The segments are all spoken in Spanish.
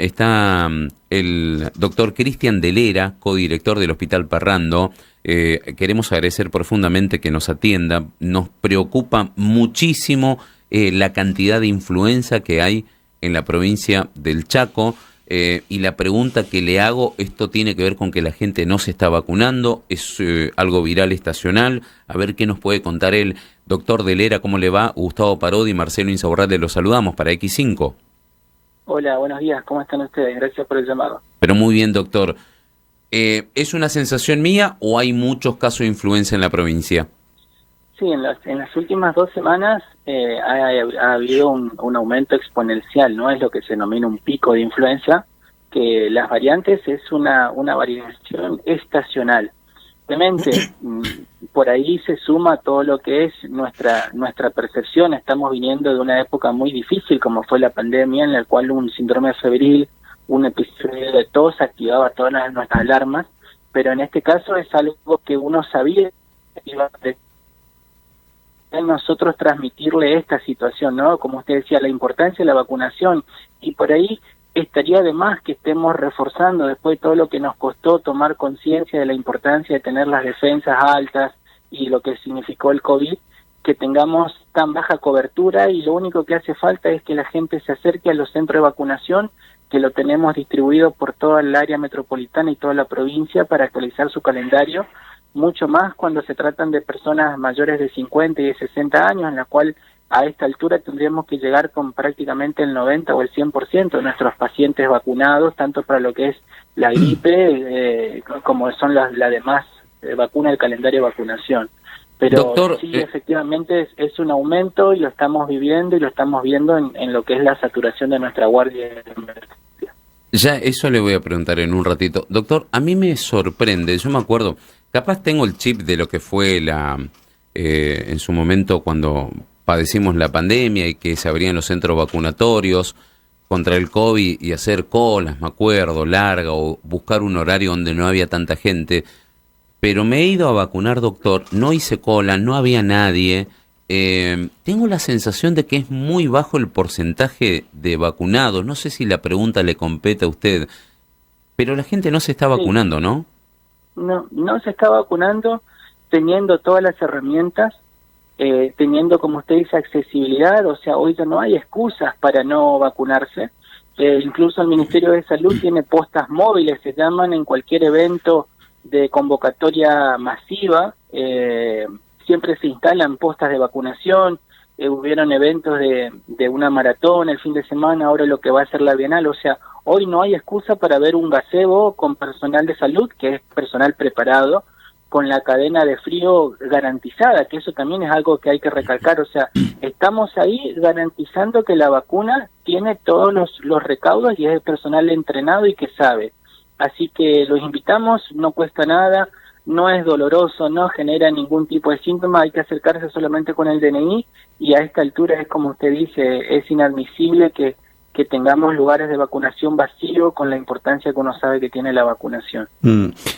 está el doctor Cristian Delera, codirector del Hospital Parrando. Queremos agradecer profundamente que nos atienda. Nos preocupa muchísimo la cantidad de influenza que hay en la provincia del Chaco. Y la pregunta que le hago, esto tiene que ver con que la gente no se está vacunando, es algo viral estacional. A ver qué nos puede contar él. Doctor Delera, ¿cómo le va? Gustavo Parodi y Marcelo Insaurralde los saludamos para X5. Hola, buenos días, ¿cómo están ustedes? Gracias por el llamado. Pero muy bien, doctor. ¿Es una sensación mía o hay muchos casos de influenza en la provincia? Sí, en las últimas 2 semanas ha habido un aumento exponencial, ¿no? Es lo que se denomina un pico de influenza, que las variantes es una variación estacional. Obviamente, por ahí se suma todo lo que es nuestra percepción. Estamos viniendo de una época muy difícil, como fue la pandemia, en la cual un síndrome febril, un episodio de tos activaba todas nuestras alarmas, pero en este caso es algo que uno sabía que iba a nosotros transmitirle esta situación, ¿no? Como usted decía, la importancia de la vacunación, y por ahí estaría de más que estemos reforzando, después de todo lo que nos costó tomar conciencia de la importancia de tener las defensas altas y lo que significó el COVID, que tengamos tan baja cobertura, y lo único que hace falta es que la gente se acerque a los centros de vacunación, que lo tenemos distribuido por toda el área metropolitana y toda la provincia para actualizar su calendario, mucho más cuando se tratan de personas mayores de 50 y de 60 años, en la cual a esta altura tendríamos que llegar con prácticamente el 90 o el 100% de nuestros pacientes vacunados, tanto para lo que es la gripe como son las demás vacunas del calendario de vacunación. Pero doctor, sí, efectivamente es un aumento, y lo estamos viviendo y lo estamos viendo en lo que es la saturación de nuestra guardia de emergencia. Ya eso le voy a preguntar en un ratito. Doctor, a mí me sorprende, yo me acuerdo, capaz tengo el chip de lo que fue en su momento cuando padecimos la pandemia y que se abrían los centros vacunatorios contra el COVID y hacer colas, me acuerdo, larga, o buscar un horario donde no había tanta gente. Pero me he ido a vacunar, doctor, no hice cola, no había nadie. Tengo la sensación de que es muy bajo el porcentaje de vacunados. No sé si la pregunta le compete a usted, pero la gente no se está vacunando, ¿no? No se está vacunando, teniendo todas las herramientas, teniendo, como usted dice, accesibilidad. O sea, hoy ya no hay excusas para no vacunarse. Incluso el Ministerio de Salud tiene postas móviles, se llaman, en cualquier evento de convocatoria masiva, siempre se instalan postas de vacunación. Hubieron eventos de una maratón el fin de semana, ahora lo que va a ser la Bienal. O sea, hoy no hay excusa para ver un gazebo con personal de salud, que es personal preparado, con la cadena de frío garantizada, que eso también es algo que hay que recalcar. O sea, estamos ahí garantizando que la vacuna tiene todos los recaudos y es el personal entrenado y que sabe. Así que los invitamos, no cuesta nada, no es doloroso, no genera ningún tipo de síntoma, hay que acercarse solamente con el DNI, y a esta altura es como usted dice, es inadmisible que tengamos lugares de vacunación vacíos con la importancia que uno sabe que tiene la vacunación.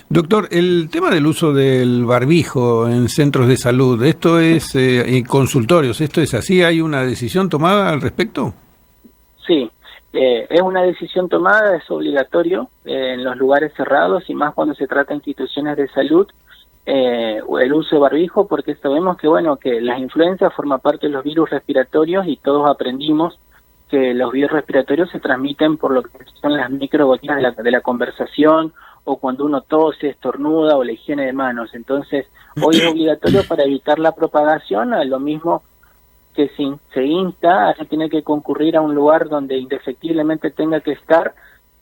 Doctor, el tema del uso del barbijo en centros de salud, esto es en consultorios, ¿esto es así? ¿Hay una decisión tomada al respecto? Sí. Es una decisión tomada, es obligatorio en los lugares cerrados, y más cuando se trata de instituciones de salud, el uso de barbijo, porque sabemos que que las influencias forman parte de los virus respiratorios, y todos aprendimos que los virus respiratorios se transmiten por lo que son las microgotitas de la conversación, o cuando uno tose, estornuda, o la higiene de manos. Entonces, hoy es obligatorio para evitar la propagación. A lo mismo que se insta a que tiene que concurrir a un lugar donde indefectiblemente tenga que estar,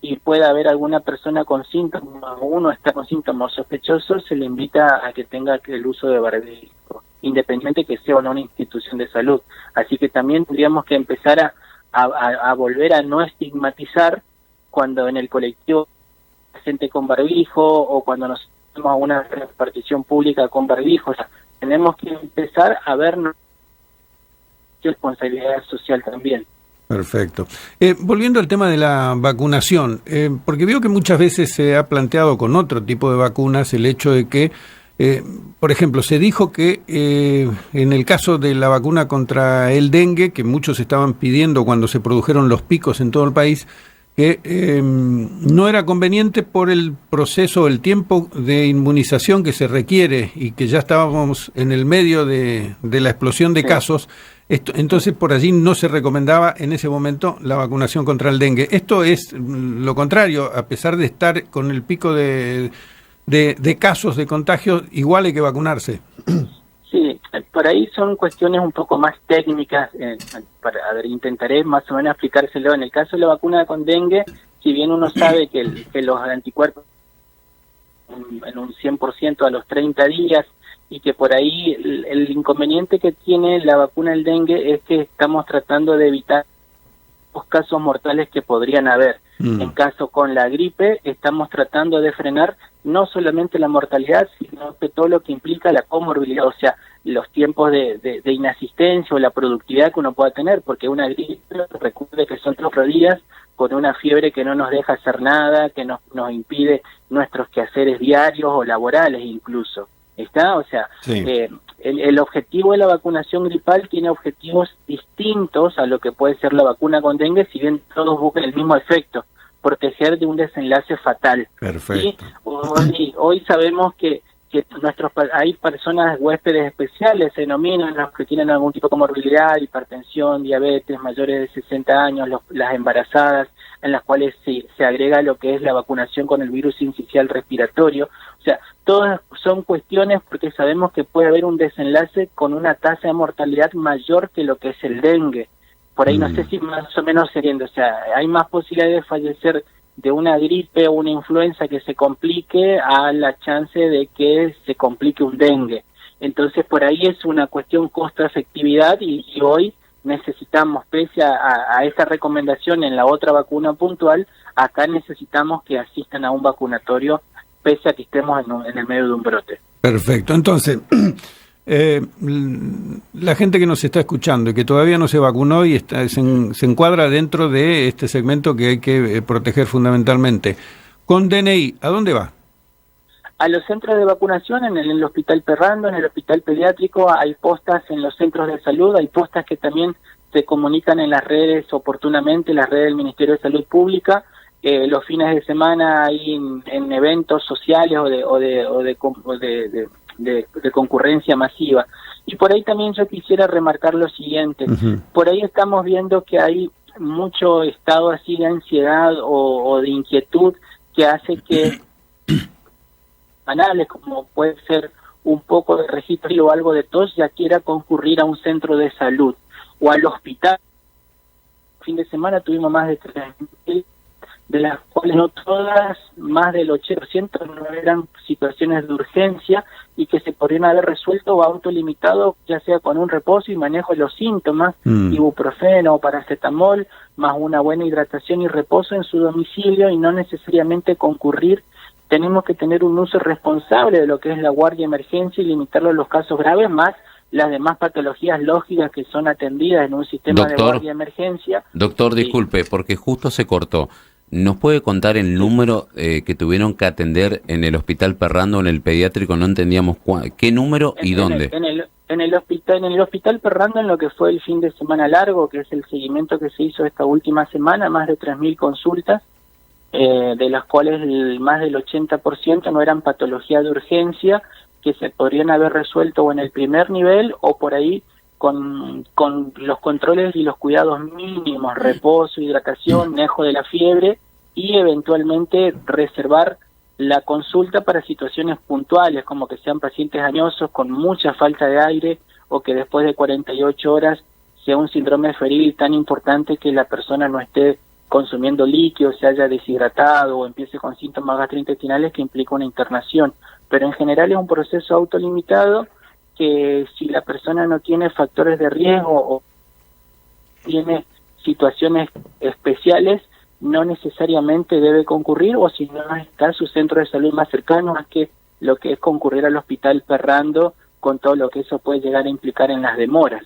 y pueda haber alguna persona con síntomas, o uno está con síntomas sospechosos, se le invita a que tenga el uso de barbijo, independiente que sea o no una institución de salud. Así que también tendríamos que empezar a volver a no estigmatizar cuando en el colectivo hay gente con barbijo, o cuando nos vamos a una repartición pública con barbijo. O sea, tenemos que empezar a vernos responsabilidad social también. Perfecto. Volviendo al tema de la vacunación, porque veo que muchas veces se ha planteado con otro tipo de vacunas el hecho de que, por ejemplo, se dijo que en el caso de la vacuna contra el dengue, que muchos estaban pidiendo cuando se produjeron los picos en todo el país, que no era conveniente por el proceso, el tiempo de inmunización que se requiere y que ya estábamos en el medio de la explosión de casos. Entonces por allí no se recomendaba en ese momento la vacunación contra el dengue. Esto es lo contrario, a pesar de estar con el pico de casos de contagio, igual hay que vacunarse. Sí, por ahí son cuestiones un poco más técnicas, intentaré más o menos explicárselo. En el caso de la vacuna con dengue, si bien uno sabe que los anticuerpos en un 100% a los 30 días, y que por ahí el inconveniente que tiene la vacuna del dengue es que estamos tratando de evitar los casos mortales que podrían haber. En caso con la gripe, estamos tratando de frenar no solamente la mortalidad, sino que todo lo que implica la comorbilidad, o sea, los tiempos de inasistencia o la productividad que uno pueda tener, porque una gripe, recuerde que son 4 días con una fiebre que no nos deja hacer nada, que nos impide nuestros quehaceres diarios o laborales incluso. ¿Está? O sea, sí. El objetivo de la vacunación gripal tiene objetivos distintos a lo que puede ser la vacuna con dengue, si bien todos buscan el mismo efecto, proteger de un desenlace fatal. Perfecto. Y hoy sabemos que hay personas huéspedes especiales, se denominan los que tienen algún tipo de comorbilidad, hipertensión, diabetes, mayores de 60 años, las embarazadas, en las cuales se agrega lo que es la vacunación con el virus sincicial respiratorio. O sea, todas son cuestiones porque sabemos que puede haber un desenlace con una tasa de mortalidad mayor que lo que es el dengue. Por ahí no sé si más o menos sería, o sea, hay más posibilidades de fallecer de una gripe o una influenza que se complique a la chance de que se complique un dengue. Entonces por ahí es una cuestión costo-efectividad y hoy necesitamos, pese a esta recomendación en la otra vacuna puntual, acá necesitamos que asistan a un vacunatorio pese a que estemos en el medio de un brote. Perfecto. Entonces, la gente que nos está escuchando y que todavía no se vacunó y se encuadra dentro de este segmento que hay que proteger fundamentalmente. Con DNI, ¿a dónde va? A los centros de vacunación, en el Hospital Perrando, en el Hospital Pediátrico, hay postas en los centros de salud, hay postas que también se comunican en las redes oportunamente, las redes del Ministerio de Salud Pública. Los fines de semana hay en eventos sociales o de concurrencia masiva. Y por ahí también yo quisiera remarcar lo siguiente. Por ahí estamos viendo que hay mucho estado así de ansiedad o de inquietud que hace que banales, como puede ser un poco de registro o algo de tos, ya quiera concurrir a un centro de salud o al hospital. Fin de semana tuvimos más de 3.000, de las cuales no todas, más del 80% no eran situaciones de urgencia y que se podrían haber resuelto o autolimitado, ya sea con un reposo y manejo de los síntomas, ibuprofeno o paracetamol, más una buena hidratación y reposo en su domicilio y no necesariamente concurrir. Tenemos que tener un uso responsable de lo que es la guardia de emergencia y limitarlo a los casos graves, más las demás patologías lógicas que son atendidas en un sistema de guardia de emergencia. Doctor, disculpe, porque justo se cortó. ¿Nos puede contar el número que tuvieron que atender en el Hospital Perrando, en el pediátrico? No entendíamos qué número y dónde. En el Hospital Perrando, en lo que fue el fin de semana largo, que es el seguimiento que se hizo esta última semana, más de 3.000 consultas, de las cuales más del 80% no eran patología de urgencia, que se podrían haber resuelto o en el primer nivel o por ahí con los controles y los cuidados mínimos, reposo, hidratación, manejo de la fiebre y eventualmente reservar la consulta para situaciones puntuales, como que sean pacientes añosos con mucha falta de aire o que después de 48 horas sea un síndrome febril tan importante que la persona no esté consumiendo líquidos, se haya deshidratado o empiece con síntomas gastrointestinales que implica una internación. Pero en general es un proceso autolimitado que si la persona no tiene factores de riesgo o tiene situaciones especiales, no necesariamente debe concurrir, o si no está su centro de salud más cercano, más que lo que es concurrir al Hospital Perrando, con todo lo que eso puede llegar a implicar en las demoras.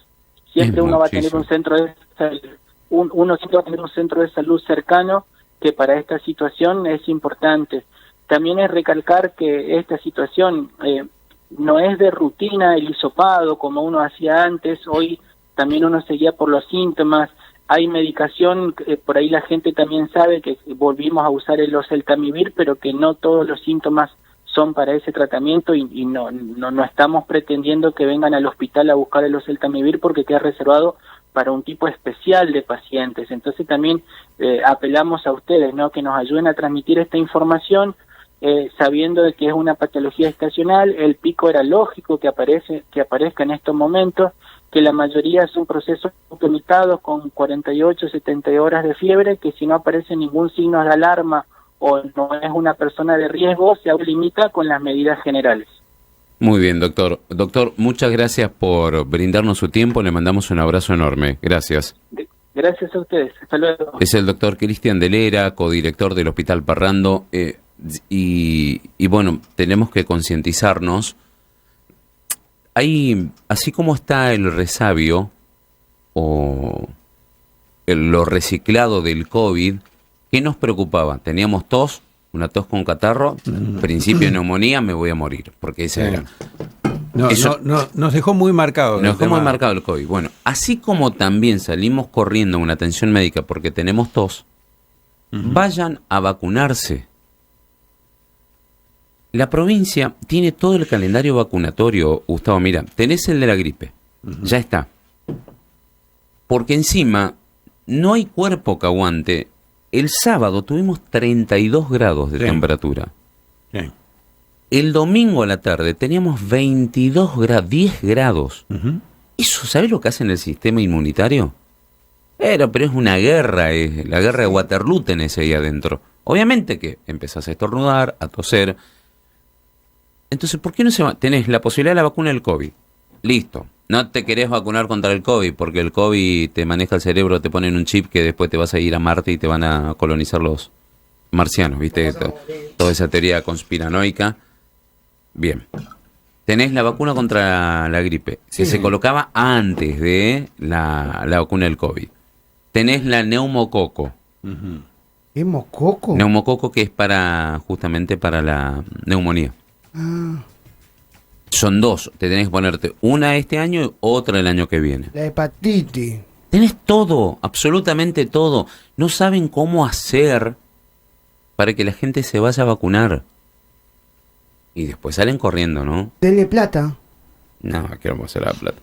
Siempre uno va a tener un centro de salud, uno siempre va a tener un centro de salud cercano, que para esta situación es importante. También es recalcar que esta situación no es de rutina el hisopado como uno hacía antes. Hoy también uno seguía por los síntomas. hay medicación, por ahí la gente también sabe que volvimos a usar el oseltamivir, pero que no todos los síntomas son para ese tratamiento y no estamos pretendiendo que vengan al hospital a buscar el oseltamivir porque queda reservado para un tipo especial de pacientes. Entonces también apelamos a ustedes, ¿no?, que nos ayuden a transmitir esta información, sabiendo de que es una patología estacional. El pico era lógico que aparezca en estos momentos, que la mayoría son procesos limitados con 48, 70 horas de fiebre, que si no aparece ningún signo de alarma o no es una persona de riesgo, se limita con las medidas generales. Muy bien, doctor. Doctor, muchas gracias por brindarnos su tiempo. Le mandamos un abrazo enorme. Gracias. Gracias a ustedes. Hasta luego. Es el doctor Cristian Delera, codirector del Hospital Parrando. Y bueno, tenemos que concientizarnos. Hay, así como está el resabio o lo reciclado del COVID, ¿qué nos preocupaba? Teníamos tos, una tos con catarro, principio de neumonía, me voy a morir, porque esa era. Nos dejó muy marcado. Nos dejó muy marcado el COVID. Bueno, así como también salimos corriendo a una atención médica porque tenemos tos, vayan a vacunarse. La provincia tiene todo el calendario vacunatorio, Gustavo. Mira, tenés el de la gripe, ya está. Porque encima no hay cuerpo que aguante. El sábado tuvimos 32 grados de temperatura. Sí. El domingo a la tarde teníamos 22 grados, 10 grados. Eso, ¿sabés lo que hace en el sistema inmunitario? Pero es una guerra, la guerra de Waterloo tenés ahí adentro. Obviamente que empezás a estornudar, a toser. Entonces, ¿por qué no se va? Tenés la posibilidad de la vacuna del COVID. Listo. No te querés vacunar contra el COVID porque el COVID te maneja el cerebro, te ponen un chip que después te vas a ir a Marte y te van a colonizar los marcianos, ¿viste? Toda esa teoría conspiranoica. Bien. Tenés la vacuna contra la gripe, que se colocaba antes de la vacuna del COVID. Tenés la neumococo. ¿Neumococo? Neumococo, que es justamente para la neumonía. Son dos, te tenés que ponerte una este año y otra el año que viene. La hepatitis. Tenés todo, absolutamente todo. No saben cómo hacer para que la gente se vaya a vacunar. Y después salen corriendo, ¿no? Denle plata. No, ¿qué vamos a hacer la plata?